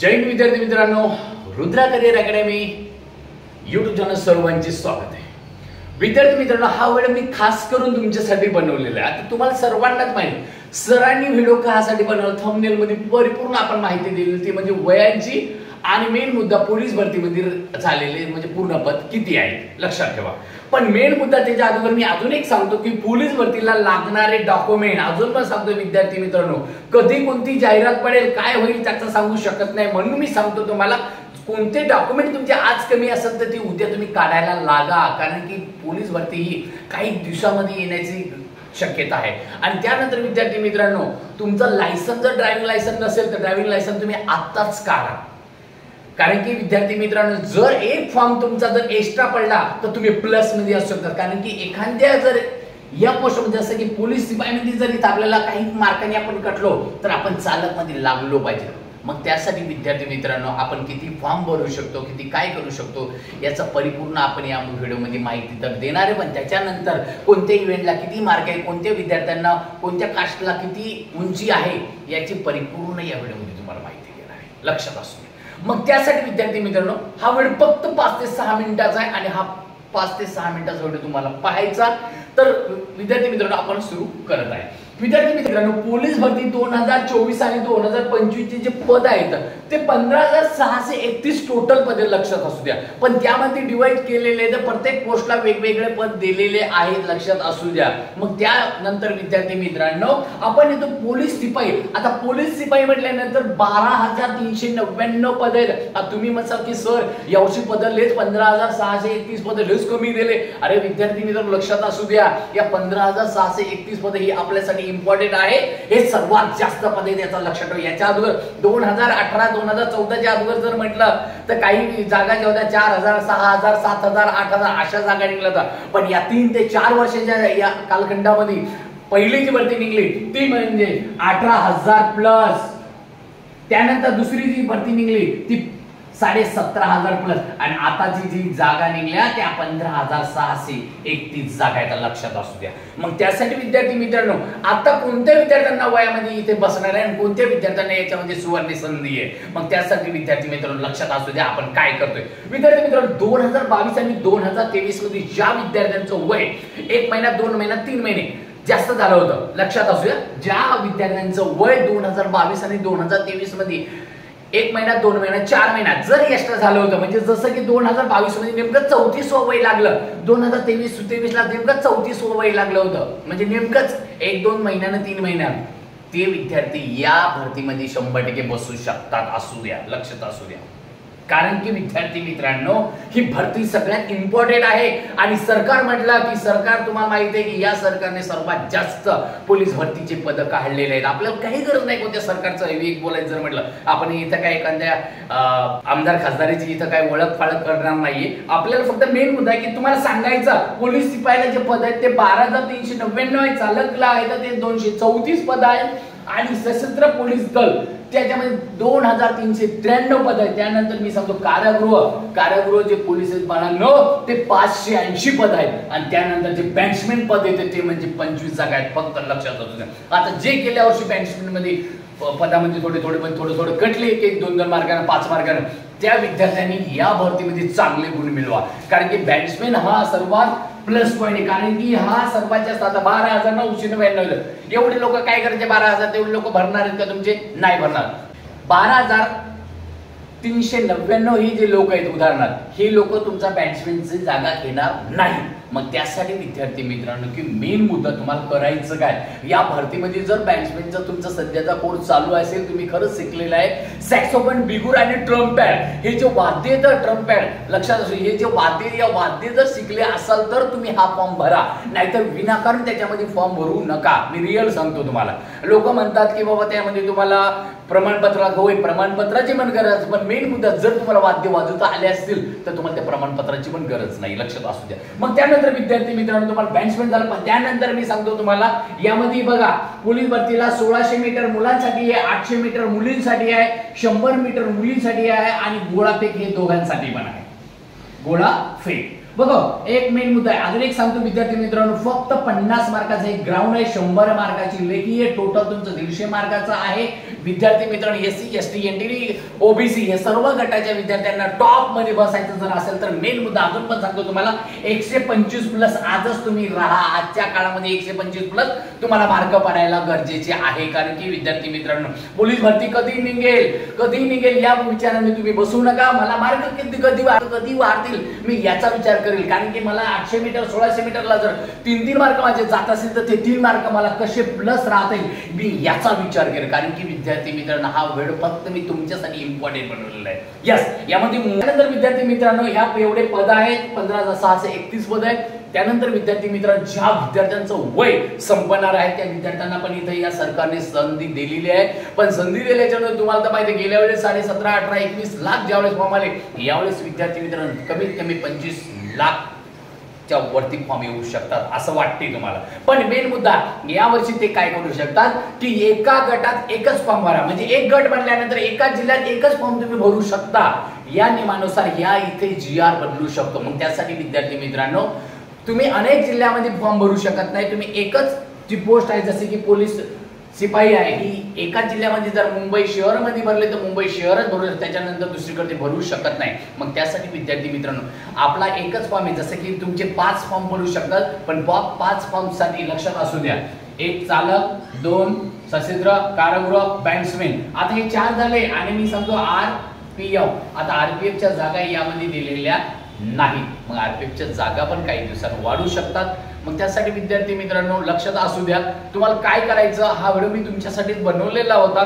जय हिंद विद्यार्थी मित्रांनो, Rudra career academy YouTube channel सर्वांचे स्वागत आहे। विद्यार्थी मित्रांनो, हा व्हिडिओ मी खास करून तुमच्यासाठी बनवलेला आहे। आता तुम्हाला सर्वांनाच माहिती सरांनी व्हिडिओ कासाठी बनवला, थंबनेल मध्ये परिपूर्ण आपण माहिती दिली ती म्हणजे वयांची आणि मेन मुद्दा पोलीस भरतीमध्ये झालेले म्हणजे पूर्ण पद किती आहे लक्षात ठेवा। पण मेन मुद्दा त्याच्या अगोदर मी अजून एक सांगतो की पोलीस भरतीला लागणारे डॉक्युमेंट अजून पण सांगतो विद्यार्थी मित्रांनो, कधी कोणती जाहिरात पडेल काय होईल त्याचं सांगू शकत नाही, म्हणून मी सांगतो तुम्हाला कोणते डॉक्युमेंट तुमचे आज कमी असेल तर ते उद्या तुम्ही काढायला लागा, कारण की पोलीस भरती ही काही दिवसांमध्ये येण्याची शक्यता आहे। आणि त्यानंतर विद्यार्थी मित्रांनो, तुमचं लायसन्स जर ड्रायव्हिंग लायसन्स नसेल तर ड्रायव्हिंग लायसन्स तुम्ही आत्ताच काढा, कारण की विद्यार्थी मित्रांनो जर एक फॉर्म तुमचा जर एक्स्ट्रा पडला तर तुम्ही प्लस मध्ये असू शकता, कारण की एखाद्या जर या पोस्ट मध्ये जसं की पोलीस सिपाहीमध्ये जरी आपल्याला काही मार्कांनी आपण कटलो तर आपण चालक मध्ये लागलो पाहिजे। मग त्यासाठी विद्यार्थी मित्रांनो आपण किती फॉर्म भरू शकतो, किती काय करू शकतो याचा परिपूर्ण आपण या व्हिडिओमध्ये माहिती तर देणार आहे, पण त्याच्यानंतर कोणत्या इव्हेंटला किती मार्क आहे, कोणत्या विद्यार्थ्यांना कोणत्या कास्टला किती उंची आहे याची परिपूर्ण या व्हिडिओमध्ये तुम्हाला माहिती देणार आहे, लक्षात असू। मग त्यासाठी विद्यार्थी मित्रांनो हा व्हिडिओ फक्त 5 ते 6 मिनिटाचा आहे आणि हा 5 ते 6 मिनिटाचा व्हिडिओ तुम्हाला पाहायचा। तर विद्यार्थी मित्रांनो आपण सुरू करत आहे। विद्यार्थी मित्रांनो, पोलीस भरती 2024 आणि 2025 चे जे पद आहेत ते 15,631 टोटल पद लक्षात असू द्या, पण त्यामध्ये डिवाइड केलेले तर प्रत्येक पोस्टला वेगवेगळे पद दिलेले आहेत लक्षात असू द्या। मग त्यानंतर विद्यार्थी मित्रांनो आपण येतो पोलीस सिपाही। आता पोलीस सिपाही म्हटल्यानंतर 12,399 पद आहेत। तुम्ही म्हणसाल की सर यावर्षी पद लेच 15,631 पद लेच कमी दिले। अरे विद्यार्थी मित्रांनो लक्षात असू द्या, या 15,631 पद ही आपल्यासाठी इम्पॉर्टंट आहे, हे सर्वात जास्त पद आहे याचा लक्षात ठेवा। याच्या अगोदर 2018 2014 च्या अगोदर जर म्हटलं तर काही जागा ज्या होत्या 4,000 6,000 7,000 8,000 अशा जागा निघल्या होत्या, पण या 3 ते 4 वर्षाच्या या कालखंडामध्ये पहिली जी भरती निघली ती म्हणजे 18,000 प्लस, त्यानंतर दुसरी जी भरती निघली ती 17,500 प्लस आणि आताची जी जागा निघल्या त्या 15,631 जागा आहेत लक्षात असू द्या। मग त्यासाठी विद्यार्थी मित्रांनो आता कोणत्या विद्यार्थ्यांना वयामध्ये इथे बसणार आहे आणि कोणत्या विद्यार्थ्यांना याच्यामध्ये सुवर्ण संधी आहे, मग त्यासाठी विद्यार्थी मित्रांनो लक्षात असू द्या आपण काय करतोय। विद्यार्थी मित्रांनो 2022 आणि 2023 मध्ये ज्या विद्यार्थ्यांचं वय 1 महिना 2 महिना 3 महिने जास्त झालं होतं लक्षात असू द्या, ज्या विद्यार्थ्यांचं वय 2022 आणि 2023 मध्ये 1 महिना 2 महिना 4 महिना जर एक्स्ट्रा झालं होतं, म्हणजे जसं की 2022 मध्ये नेमकं 34व वय लागलं, 2023 ला नेमकं 34व वय लागलं होतं, म्हणजे नेमकंच 1-2 महिन्यानं 3 महिन्यानं ते विद्यार्थी या भरतीमध्ये 100% बसू शकतात असू द्या, लक्षात असू द्या। कारण की विद्यार्थी मित्रांनो ही भरती सगळ्यात इम्पॉर्टंट आहे आणि सरकार म्हटलं की सरकार तुम्हाला माहिती आहे की या सरकारने सर्वात जास्त पोलीस भरतीचे पद काढलेले आहेत। आपल्याला काही गरज नाही कोणत्या सरकारचं एक बोलायचं जर म्हटलं, आपण इथं काय एखाद्या आमदार खासदाराची इथं काय ओळख पाळख करणार नाहीये, आपल्याला फक्त मेन मुद्दा आहे की तुम्हाला सांगायचं पोलीस सिपाहीला जे पद आहेत ते 12,399 आहे, चालकला आहे तर ते 234 पद आहे आणि सशस्त्र पोलीस दल त्याच्यामध्ये 2,393 पद आहे। त्यानंतर मी सांगतो कारागृह जे पोलीस आहेत बाळांनो ते 580 पद आहेत आणि त्यानंतर जे बँचमॅन पद येते ते म्हणजे 25 जागा आहेत फक्त लक्षात असू द्या। आता जे गेल्या वर्षी बँचमॅन मध्ये पदामध्ये थोडे कटले एक 2-2 मार्काने 5 मार्काने, त्या विद्यार्थ्यांनी या भरतीमध्ये चांगले गुण मिळवा, कारण की बॅट्समॅन हा सर्वात प्लस पॉइंट आहे, कारण की हा सर्वात जास्त आता 12,999 एवढे लोक काय करायचे 12,000 तेवढे लोक भरणार आहेत का तुमचे? नाही भरणार। 12,399 ही जे लोक आहेत उदाहरणार्थ हे लोक तुमचा बॅट्समॅनची जागा घेणार नाही। मग त्यासाठी विद्यार्थी मित्रांनो की मेन मुद्दा तुम्हाला करायचं काय, या भरतीमध्ये जर बॅट्समॅनचा तुमचा सध्याचा कोर्स चालू असेल, तुम्ही खरंच शिकलेला आहे सॅक्सोफोन बिगुर आणि ट्रम्पॅड हे जे वाद्य तर ट्रम्पॅड लक्षात असू, हे जे वाद्य जर शिकले असाल तर तुम्ही हा फॉर्म भरा, नाहीतर विनाकारण त्याच्यामध्ये फॉर्म भरू नका। मी रिअल सांगतो तुम्हाला। लोक म्हणतात की बाबा त्यामध्ये तुम्हाला प्रमाणपत्र होय, प्रमाणपत्राची पण गरज, पण मेन मुद्दा जर तुम्हाला वाद्य वाजवता आले असतील तर तुम्हाला त्या प्रमाणपत्राची पण गरज नाही लक्षात असू द्या। मग त्यानंतर विद्यार्थी मित्रांनो तुम्हाला बॅट्समॅन झालं, पण त्यानंतर मी सांगतो तुम्हाला यामध्ये बघा पोलीस भरतीला 1600 मीटर मुलांसाठी आहे, 800 मीटर मुलींसाठी आहे, 100 मीटर मुलींसाठी आहे आणि गोळाफेक हे दोघांसाठी पण आहे, गोळाफेक। बघा एक मेन मुद्दा आहे, अजून एक सांगतो विद्यार्थी मित्रांनो, फक्त 50 मार्काचा एक ग्राउंड आहे, 100 मार्काची लेखी आहे, टोटल तुमचं 150 मार्काचं आहे. विद्यार्थी मित्रांनो एससी एसटी एनटी ओबीसी हे सर्व गटाच्या विद्यार्थ्यांना टॉप मध्ये बसायचं जर असेल तर मेन मुद्दा अजून पण सांगतो तुम्हाला, 125 प्लस आजच तुम्ही राहा. आजच्या काळामध्ये 125 प्लस तुम्हाला मार्क पडायला गरजेचे आहे. कारण की विद्यार्थी मित्रांनो पोलीस भरती कधी निघेल या विचाराने तुम्ही बसू नका. मला मार्क कधी वाढतील मी याचा विचार करेल. कारण की मला 800 मीटर 1600 मीटरला जर 3 मार्क माझे जात असेल तर ते 3 मार्क मला कसे प्लस राहतील मी याचा विचार करेल. कारण की विद्यार्थी मित्रांनो हा वेळ फक्त मी तुमच्यासाठी इम्पॉर्टंट बनवलेला आहे. यस, यामध्ये त्यानंतर विद्यार्थी मित्रांनो ह्या एवढे पद आहेत, 15,631 पद आहेत. त्यानंतर विद्यार्थी मित्रांनो ज्या विद्यार्थ्यांचं वय संपणार आहे त्या विद्यार्थ्यांना पण इथे या सरकारने संधी दिलेली आहे. पण संधी दिल्याच्या नंतर तुम्हाला तर माहिती गेल्या वेळेस 17.5, 18, 21 लाख ज्यावेळेस फॉर्म आले, यावेळेस विद्यार्थी मित्रांनो कमीत कमी 25 लाख च्या वरती फॉर्म येऊ शकतात असं वाटते तुम्हाला. पण मेन मुद्दा यावर्षी ते काय करू शकतात की एका गटात एकच फॉर्म भरा. म्हणजे एक गट बनल्यानंतर एका जिल्ह्यात एकच फॉर्म तुम्ही भरू शकता. या नियमानुसार या इथे GR बदलू शकतो. मग त्यासाठी विद्यार्थी मित्रांनो तुम्ही अनेक जिल्ह्यामध्ये फॉर्म भरू शकत नाही. तुम्ही एकच जी पोस्ट आहे जसे की पोलीस शिपाई आहे ही एका जिल्ह्यामध्ये जर मुंबई शहरामध्ये भरले तर मुंबई शहरच भरू शकते, त्याच्यानंतर दुसरीकडे भरू शकत नाही. मग त्यासाठी विद्यार्थी मित्रांनो आपला एकच फॉर्म आहे. जसं की तुमचे 5 फॉर्म भरू शकतात, पण 5 फॉर्म साठी लक्षात असू द्या, 1 चालक, 2 सशस्त्र कारागृह बॅट्समॅन. आता हे 4 झाले आणि मी सांगतो RPF. आता RPF च्या जागा यामध्ये दिलेल्या नाही. मग RPF च्या जागा पण काही दिवसांनी वाढू शकतात. मग त्यासाठी विद्यार्थी मित्रांनो लक्षात असू द्या तुम्हाला काय करायचं. हा व्हिडिओ मी तुमच्यासाठी बनवलेला होता.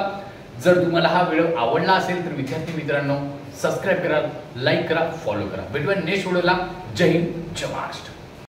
जर तुम्हाला हा व्हिडिओ आवडला असेल तर विद्यार्थी मित्रांनो सबस्क्राईब करा, लाईक करा, फॉलो करा. भेटूया नेक्स्ट व्हिडिओला. जय हिंद, जय महाराष्ट्र.